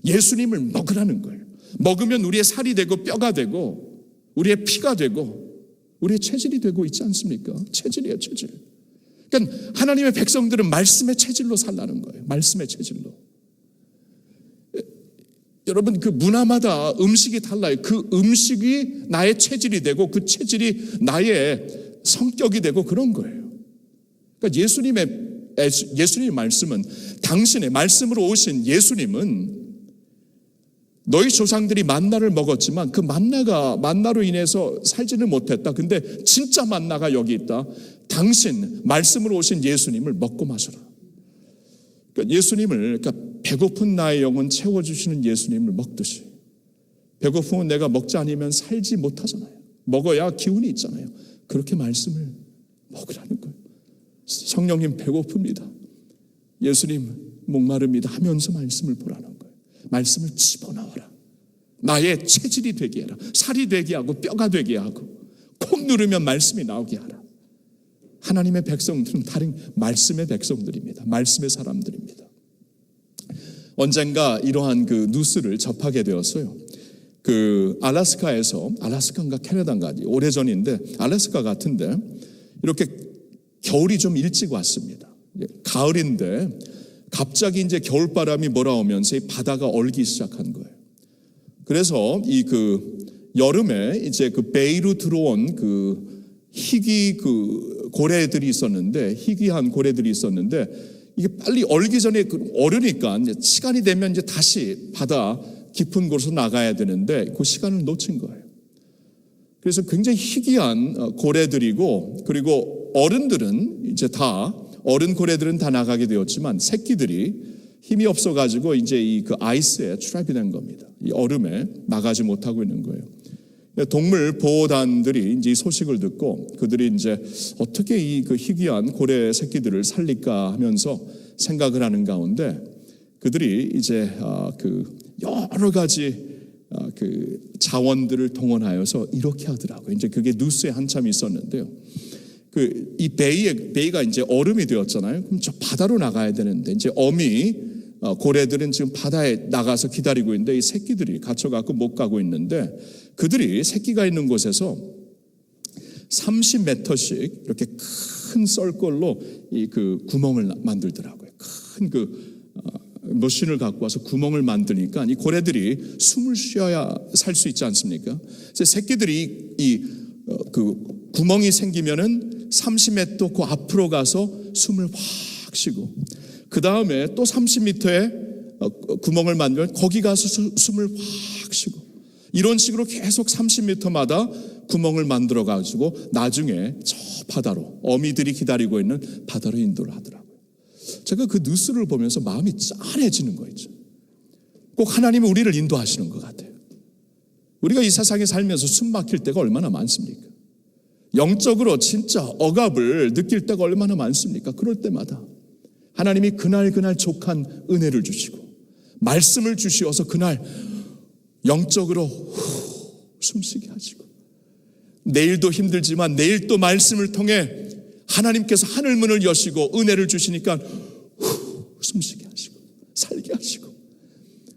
예수님을 먹으라는 거예요. 먹으면 우리의 살이 되고 뼈가 되고 우리의 피가 되고 우리의 체질이 되고 있지 않습니까? 체질이에요, 체질. 그러니까 하나님의 백성들은 말씀의 체질로 살라는 거예요. 말씀의 체질로. 여러분 그 문화마다 음식이 달라요. 그 음식이 나의 체질이 되고 그 체질이 나의 성격이 되고 그런 거예요. 그러니까 예수님의 말씀은 당신의 말씀으로 오신 예수님은 너희 조상들이 만나를 먹었지만 그 만나로 인해서 살지는 못했다. 근데 진짜 만나가 여기 있다. 당신 말씀으로 오신 예수님을 먹고 마셔라. 그러니까 예수님을 배고픈 나의 영혼 채워주시는 예수님을 먹듯이 배고프면 내가 먹지 않으면 살지 못하잖아요. 먹어야 기운이 있잖아요. 그렇게 말씀을 먹으라는 거예요. 성령님 배고픕니다. 예수님 목마릅니다 하면서 말씀을 보라는 거예요. 말씀을 집어넣어라. 나의 체질이 되게 해라. 살이 되게 하고 뼈가 되게 하고 콕 누르면 말씀이 나오게 하라. 하나님의 백성들은 다른 말씀의 백성들입니다. 말씀의 사람들입니다. 언젠가 이러한 그 뉴스를 접하게 되었어요. 그 알래스카인가 캐나다인가 오래전인데 알래스카 같은데 이렇게 겨울이 좀 일찍 왔습니다. 가을인데 갑자기 이제 겨울바람이 몰아오면서 이 바다가 얼기 시작한 거예요. 그래서 이 그 여름에 이제 그 베이로 들어온 그 희귀 그 고래들이 있었는데 희귀한 고래들이 있었는데 이게 빨리 얼기 전에 얼으니까 이제 시간이 되면 이제 다시 바다 깊은 곳으로 나가야 되는데 그 시간을 놓친 거예요. 그래서 굉장히 희귀한 고래들이고 그리고 어른들은 이제 다 어른 고래들은 다 나가게 되었지만 새끼들이 힘이 없어가지고 이제 이 그 아이스에 트랩이 된 겁니다. 이 얼음에 나가지 못하고 있는 거예요. 동물 보호단들이 이제 이 소식을 듣고 그들이 이제 어떻게 이 그 희귀한 고래 새끼들을 살릴까 하면서 생각을 하는 가운데 그들이 이제 그 여러 가지 그 자원들을 동원하여서 이렇게 하더라고요. 이제 그게 뉴스에 한참 있었는데요. 그 이 베이가 이제 얼음이 되었잖아요. 그럼 저 바다로 나가야 되는데 이제 어미 고래들은 지금 바다에 나가서 기다리고 있는데 이 새끼들이 갇혀갖고 못 가고 있는데 그들이 새끼가 있는 곳에서 30m씩 이렇게 큰 썰걸로 이 그 구멍을 만들더라고요. 큰 그 머신을 갖고 와서 구멍을 만드니까 이 고래들이 숨을 쉬어야 살 수 있지 않습니까? 그래서 새끼들이 그 구멍이 생기면은 30m 그 앞으로 가서 숨을 확 쉬고 그 다음에 또 30m에 구멍을 만들면 거기 가서 숨을 확 쉬고 이런 식으로 계속 30m마다 구멍을 만들어 가지고 나중에 저 바다로 어미들이 기다리고 있는 바다로 인도를 하더라고요. 제가 그 뉴스를 보면서 마음이 짠해지는 거 있죠. 꼭 하나님이 우리를 인도하시는 것 같아요. 우리가 이 세상에 살면서 숨 막힐 때가 얼마나 많습니까? 영적으로 진짜 억압을 느낄 때가 얼마나 많습니까? 그럴 때마다 하나님이 그날 족한 은혜를 주시고 말씀을 주시어서 그날 영적으로 숨쉬게 하시고 내일도 힘들지만 내일 또 말씀을 통해 하나님께서 하늘문을 여시고 은혜를 주시니까 숨쉬게 하시고 살게 하시고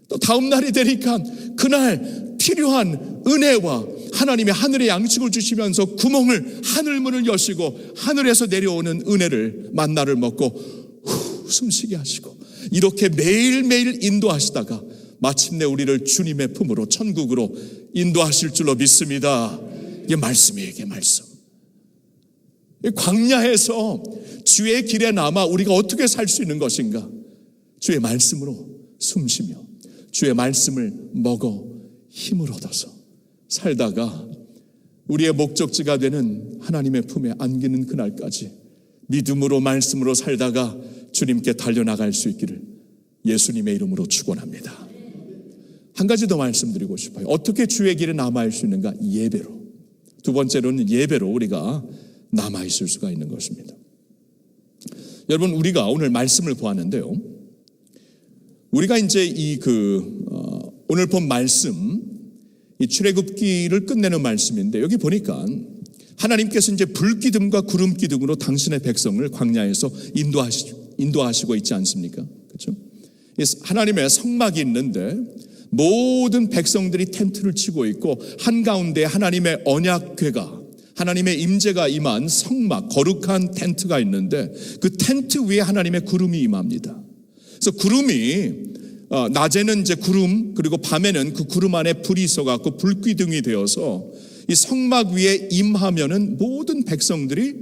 또 다음 날이 되니까 그날 필요한 은혜와 하나님의 하늘의 양식을 주시면서 구멍을 하늘문을 여시고 하늘에서 내려오는 은혜를 만나를 먹고 숨쉬게 하시고 이렇게 매일매일 인도하시다가 마침내 우리를 주님의 품으로 천국으로 인도하실 줄로 믿습니다. 이게 말씀이에요. 이게 말씀. 광야에서 주의 길에 남아 우리가 어떻게 살 수 있는 것인가? 주의 말씀으로 숨쉬며 주의 말씀을 먹어 힘을 얻어서 살다가 우리의 목적지가 되는 하나님의 품에 안기는 그날까지 믿음으로 말씀으로 살다가 주님께 달려나갈 수 있기를 예수님의 이름으로 축원합니다. 한 가지 더 말씀드리고 싶어요. 어떻게 주의 길에 남아있을 수 있는가? 예배로. 두 번째로는 예배로 우리가 남아있을 수가 있는 것입니다. 여러분, 우리가 오늘 말씀을 보았는데요. 우리가 이제 오늘 본 말씀, 이 출애굽기를 끝내는 말씀인데 여기 보니까 하나님께서 이제 불기둥과 구름기둥으로 당신의 백성을 광야에서 인도하시고 있지 않습니까? 그렇죠? 하나님의 성막이 있는데 모든 백성들이 텐트를 치고 있고 한가운데 하나님의 언약궤가 하나님의 임재가 임한 성막 거룩한 텐트가 있는데 그 텐트 위에 하나님의 구름이 임합니다. 그래서 구름이 낮에는 이제 구름 그리고 밤에는 그 구름 안에 불이 있어갖고 불기둥이 되어서 이 성막 위에 임하면은 모든 백성들이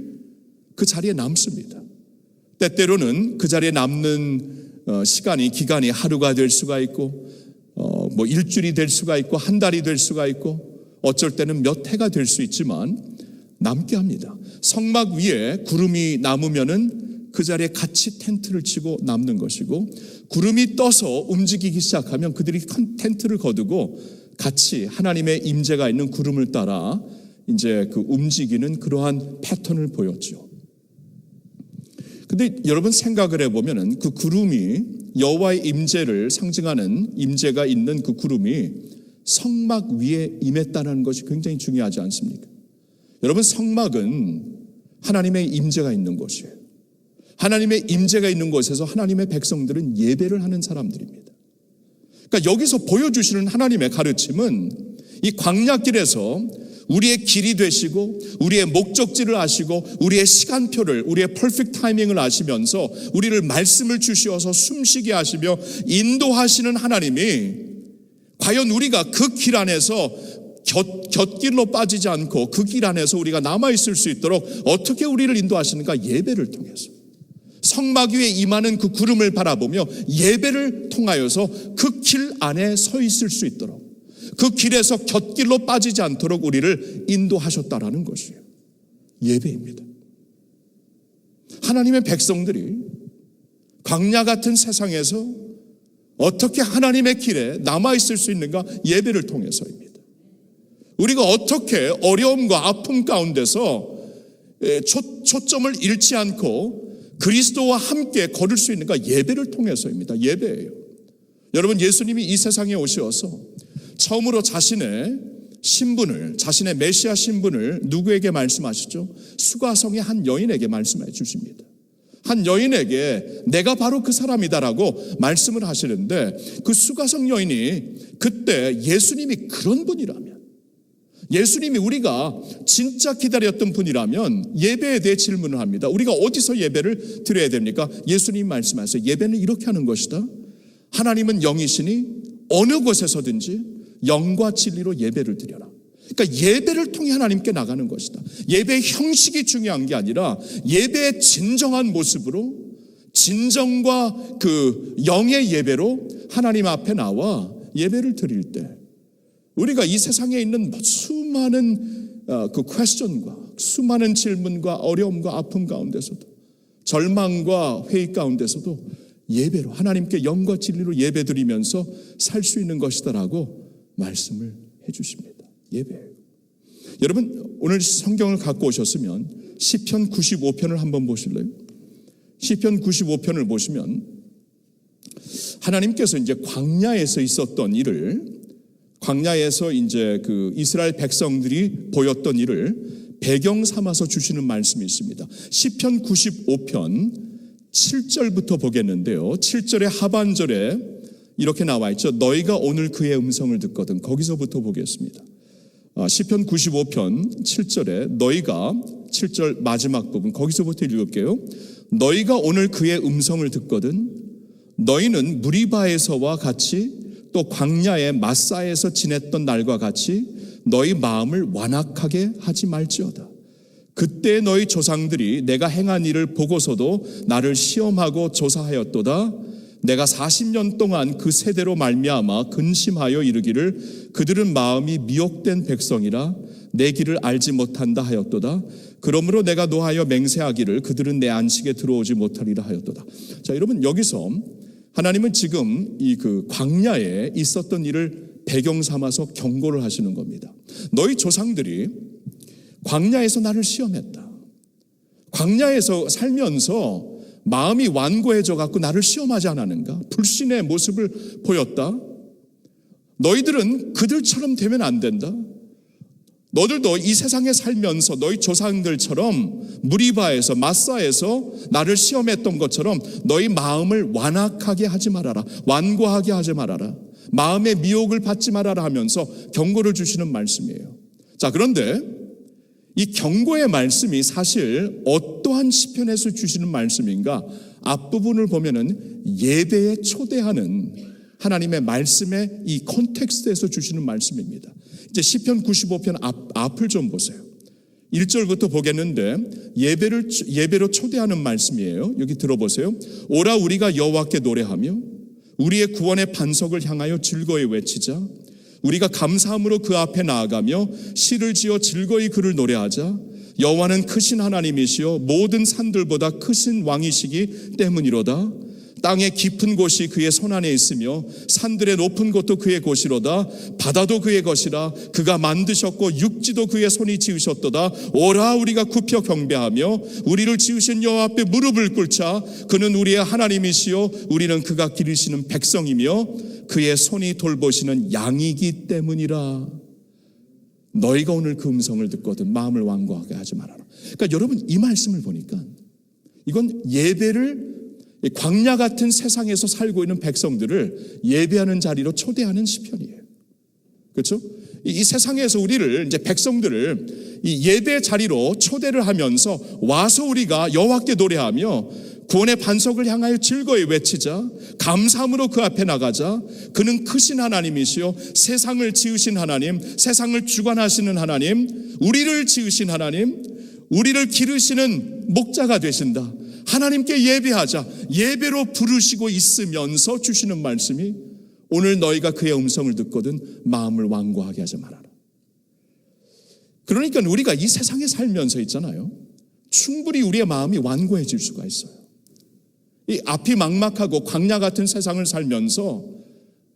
그 자리에 남습니다. 때때로는 그 자리에 남는 기간이 하루가 될 수가 있고 뭐 일주일이 될 수가 있고 한 달이 될 수가 있고 어쩔 때는 몇 해가 될 수 있지만 남게 합니다. 성막 위에 구름이 남으면은 그 자리에 같이 텐트를 치고 남는 것이고 구름이 떠서 움직이기 시작하면 그들이 큰 텐트를 거두고 같이 하나님의 임재가 있는 구름을 따라 이제 그 움직이는 그러한 패턴을 보였죠. 근데 여러분 생각을 해보면은 그 구름이 여호와의 임재를 상징하는 임재가 있는 그 구름이 성막 위에 임했다는 것이 굉장히 중요하지 않습니까? 여러분 성막은 하나님의 임재가 있는 곳이에요. 하나님의 임재가 있는 곳에서 하나님의 백성들은 예배를 하는 사람들입니다. 그러니까 여기서 보여주시는 하나님의 가르침은 이 광야길에서 우리의 길이 되시고 우리의 목적지를 아시고 우리의 시간표를, 우리의 퍼펙트 타이밍을 아시면서 우리를 말씀을 주시어서 숨쉬게 하시며 인도하시는 하나님이 과연 우리가 그 길 안에서 곁길로 빠지지 않고 그 길 안에서 우리가 남아있을 수 있도록 어떻게 우리를 인도하시는가? 예배를 통해서. 성막 위에 임하는 그 구름을 바라보며 예배를 통하여서 그 길 안에 서 있을 수 있도록, 그 길에서 곁길로 빠지지 않도록 우리를 인도하셨다라는 것이에요. 예배입니다. 하나님의 백성들이 광야 같은 세상에서 어떻게 하나님의 길에 남아있을 수 있는가? 예배를 통해서입니다. 우리가 어떻게 어려움과 아픔 가운데서 초점을 잃지 않고 그리스도와 함께 걸을 수 있는가? 예배를 통해서입니다. 예배예요. 여러분, 예수님이 이 세상에 오셔서 처음으로 자신의 신분을, 자신의 메시아 신분을 누구에게 말씀하시죠? 수가성의 한 여인에게 말씀해 주십니다. 한 여인에게 내가 바로 그 사람이다라고 말씀을 하시는데, 그 수가성 여인이 그때 예수님이 그런 분이라면, 예수님이 우리가 진짜 기다렸던 분이라면 예배에 대해 질문을 합니다. 우리가 어디서 예배를 드려야 됩니까? 예수님 말씀하세요. 예배는 이렇게 하는 것이다. 하나님은 영이시니 어느 곳에서든지 영과 진리로 예배를 드려라. 그러니까 예배를 통해 하나님께 나가는 것이다. 예배의 형식이 중요한 게 아니라 예배의 진정한 모습으로, 진정과 그 영의 예배로 하나님 앞에 나와 예배를 드릴 때 우리가 이 세상에 있는 수많은 그 퀘스천과 수많은 질문과 어려움과 아픔 가운데서도, 절망과 회의 가운데서도 예배로, 하나님께 영과 진리로 예배드리면서 살 수 있는 것이다라고 말씀을 해주십니다. 예배예요. 여러분, 오늘 성경을 갖고 오셨으면 시편 95편을 한번 보실래요? 시편 95편을 보시면 하나님께서 이제 광야에서 있었던 일을, 광야에서 이제 그 이스라엘 백성들이 보였던 일을 배경 삼아서 주시는 말씀이 있습니다. 시편 95편 7절부터 보겠는데요. 7절의 하반절에 이렇게 나와 있죠. 너희가 오늘 그의 음성을 듣거든. 거기서부터 보겠습니다. 시편 95편 7절에 너희가, 7절 마지막 부분 거기서부터 읽을게요. 너희가 오늘 그의 음성을 듣거든 너희는 무리바에서와 같이 또 광야의 마사에서 지냈던 날과 같이 너희 마음을 완악하게 하지 말지어다. 그때 너희 조상들이 내가 행한 일을 보고서도 나를 시험하고 조사하였도다. 내가 40년 동안 그 세대로 말미암아 근심하여 이르기를 그들은 마음이 미혹된 백성이라 내 길을 알지 못한다 하였도다. 그러므로 내가 노하여 맹세하기를 그들은 내 안식에 들어오지 못하리라 하였도다. 자, 여러분, 여기서 하나님은 지금 이 그 광야에 있었던 일을 배경 삼아서 경고를 하시는 겁니다. 너희 조상들이 광야에서 나를 시험했다. 광야에서 살면서 마음이 완고해져 갖고 나를 시험하지 않았는가? 불신의 모습을 보였다. 너희들은 그들처럼 되면 안 된다. 너들도 이 세상에 살면서 너희 조상들처럼 무리바에서, 마사에서 나를 시험했던 것처럼 너희 마음을 완악하게 하지 말아라. 완고하게 하지 말아라. 마음의 미혹을 받지 말아라 하면서 경고를 주시는 말씀이에요. 자, 그런데 이 경고의 말씀이 사실 어떠한 시편에서 주시는 말씀인가? 앞부분을 보면은 예배에 초대하는 하나님의 말씀의 이 콘텍스트에서 주시는 말씀입니다. 이제 시편 95편 앞을 좀 보세요. 1절부터 보겠는데 예배로 초대하는 말씀이에요. 여기 들어보세요. 오라 우리가 여호와께 노래하며 우리의 구원의 반석을 향하여 즐거이 외치자. 우리가 감사함으로 그 앞에 나아가며 시를 지어 즐거이 그를 노래하자. 여호와는 크신 하나님이시여 모든 산들보다 크신 왕이시기 때문이로다. 땅의 깊은 곳이 그의 손안에 있으며 산들의 높은 곳도 그의 곳이로다. 바다도 그의 것이라. 그가 만드셨고 육지도 그의 손이 지으셨도다. 오라 우리가 굽혀 경배하며 우리를 지으신 여호와 앞에 무릎을 꿇자. 그는 우리의 하나님이시요 우리는 그가 기르시는 백성이며 그의 손이 돌보시는 양이기 때문이라. 너희가 오늘 그 음성을 듣거든 마음을 완고하게 하지 말아라. 그러니까 여러분, 이 말씀을 보니까 이건 예배를, 광야 같은 세상에서 살고 있는 백성들을 예배하는 자리로 초대하는 시편이에요. 그렇죠? 이 세상에서 우리를, 이제 백성들을 이 예배 자리로 초대를 하면서 와서 우리가 여호와께 노래하며 구원의 반석을 향하여 즐거이 외치자, 감사함으로 그 앞에 나가자. 그는 크신 하나님이시요 세상을 지으신 하나님, 세상을 주관하시는 하나님, 우리를 지으신 하나님, 우리를 기르시는 목자가 되신다. 하나님께 예배하자. 예배로 부르시고 있으면서 주시는 말씀이, 오늘 너희가 그의 음성을 듣거든 마음을 완고하게 하지 말아라. 그러니까 우리가 이 세상에 살면서 있잖아요, 충분히 우리의 마음이 완고해질 수가 있어요. 이 앞이 막막하고 광야 같은 세상을 살면서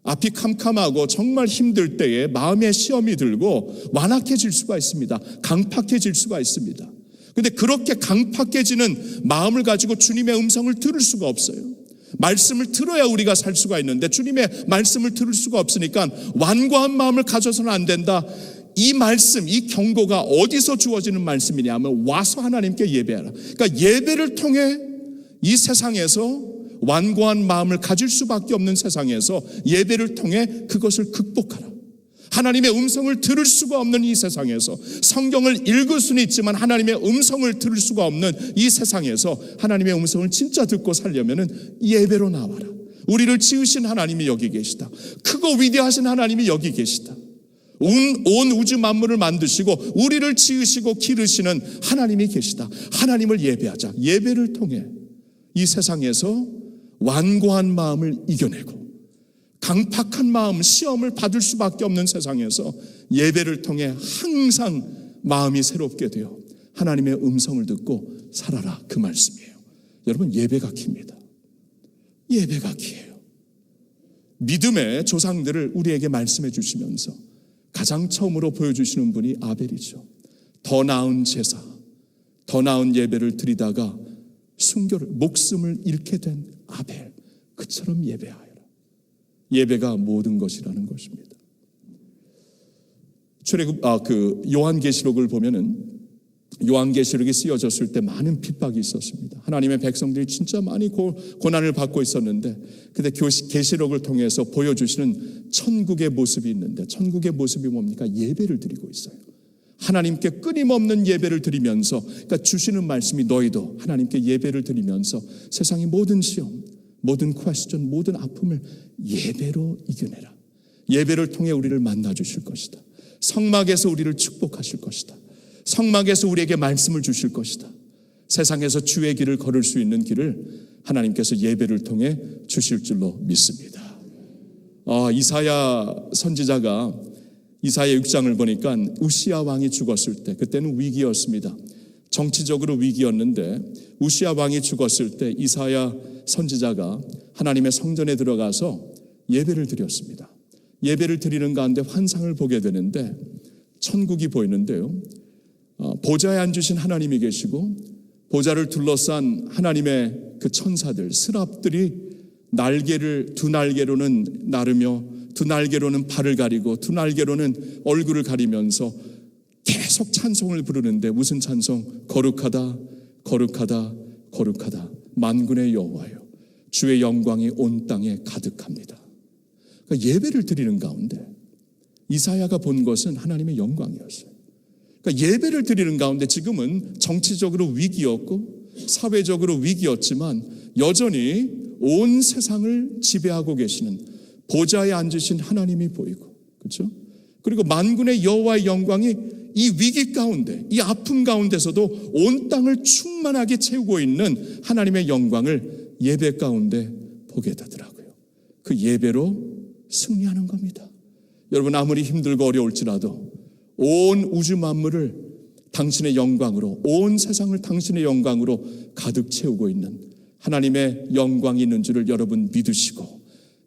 앞이 캄캄하고 정말 힘들 때에 마음의 시험이 들고 완악해질 수가 있습니다. 강팍해질 수가 있습니다. 근데 그렇게 강팍해지는 마음을 가지고 주님의 음성을 들을 수가 없어요. 말씀을 들어야 우리가 살 수가 있는데 주님의 말씀을 들을 수가 없으니까 완고한 마음을 가져서는 안 된다. 이 말씀, 이 경고가 어디서 주어지는 말씀이냐 하면 와서 하나님께 예배하라. 그러니까 예배를 통해 이 세상에서 완고한 마음을 가질 수밖에 없는 세상에서 예배를 통해 그것을 극복하라. 하나님의 음성을 들을 수가 없는 이 세상에서, 성경을 읽을 수는 있지만 하나님의 음성을 들을 수가 없는 이 세상에서 하나님의 음성을 진짜 듣고 살려면은 예배로 나와라. 우리를 지으신 하나님이 여기 계시다. 크고 위대하신 하나님이 여기 계시다. 온 우주 만물을 만드시고 우리를 지으시고 기르시는 하나님이 계시다. 하나님을 예배하자. 예배를 통해 이 세상에서 완고한 마음을 이겨내고 강팍한 마음, 시험을 받을 수밖에 없는 세상에서 예배를 통해 항상 마음이 새롭게 되어 하나님의 음성을 듣고 살아라, 그 말씀이에요. 여러분, 예배가 킵니다. 예배가 키예요. 믿음의 조상들을 우리에게 말씀해 주시면서 가장 처음으로 보여주시는 분이 아벨이죠. 더 나은 제사, 더 나은 예배를 드리다가 순교를, 목숨을 잃게 된 아벨, 그처럼 예배하여라. 예배가 모든 것이라는 것입니다. 요한계시록을 보면은, 요한계시록이 쓰여졌을 때 많은 핍박이 있었습니다. 하나님의 백성들이 진짜 많이 고난을 받고 있었는데, 근데 계시록을 통해서 보여주시는 천국의 모습이 있는데, 천국의 모습이 뭡니까? 예배를 드리고 있어요. 하나님께 끊임없는 예배를 드리면서, 그러니까 주시는 말씀이 너희도 하나님께 예배를 드리면서 세상의 모든 시험, 모든 퀘스천, 모든 아픔을 예배로 이겨내라. 예배를 통해 우리를 만나 주실 것이다. 성막에서 우리를 축복하실 것이다. 성막에서 우리에게 말씀을 주실 것이다. 세상에서 주의 길을 걸을 수 있는 길을 하나님께서 예배를 통해 주실 줄로 믿습니다. 이사야 선지자가 이사야 6장을 보니까 우시야 왕이 죽었을 때, 그때는 위기였습니다. 정치적으로 위기였는데 우시야 왕이 죽었을 때 이사야 선지자가 하나님의 성전에 들어가서 예배를 드렸습니다. 예배를 드리는 가운데 환상을 보게 되는데 천국이 보이는데요, 보좌에 앉으신 하나님이 계시고 보좌를 둘러싼 하나님의 그 천사들, 스랍들이 두 날개로는 나르며 두 날개로는 발을 가리고 두 날개로는 얼굴을 가리면서 계속 찬송을 부르는데, 무슨 찬송? 거룩하다, 거룩하다, 거룩하다, 만군의 여호와여, 주의 영광이 온 땅에 가득합니다. 그러니까 예배를 드리는 가운데 이사야가 본 것은 하나님의 영광이었어요. 그러니까 예배를 드리는 가운데 지금은 정치적으로 위기였고 사회적으로 위기였지만 여전히 온 세상을 지배하고 계시는 보좌에 앉으신 하나님이 보이고, 그렇죠? 그리고 만군의 여호와의 영광이 이 위기 가운데, 이 아픔 가운데서도 온 땅을 충만하게 채우고 있는 하나님의 영광을 예배 가운데 보게 되더라고요. 그 예배로 승리하는 겁니다. 여러분, 아무리 힘들고 어려울지라도 온 우주 만물을 당신의 영광으로, 온 세상을 당신의 영광으로 가득 채우고 있는 하나님의 영광이 있는 줄을 여러분 믿으시고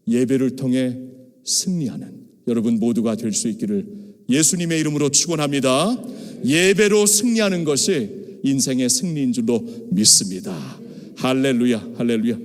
예배를 통해 승리하는 여러분 모두가 될 수 있기를 예수님의 이름으로 축원합니다. 예배로 승리하는 것이 인생의 승리인 줄로 믿습니다. 할렐루야, 할렐루야.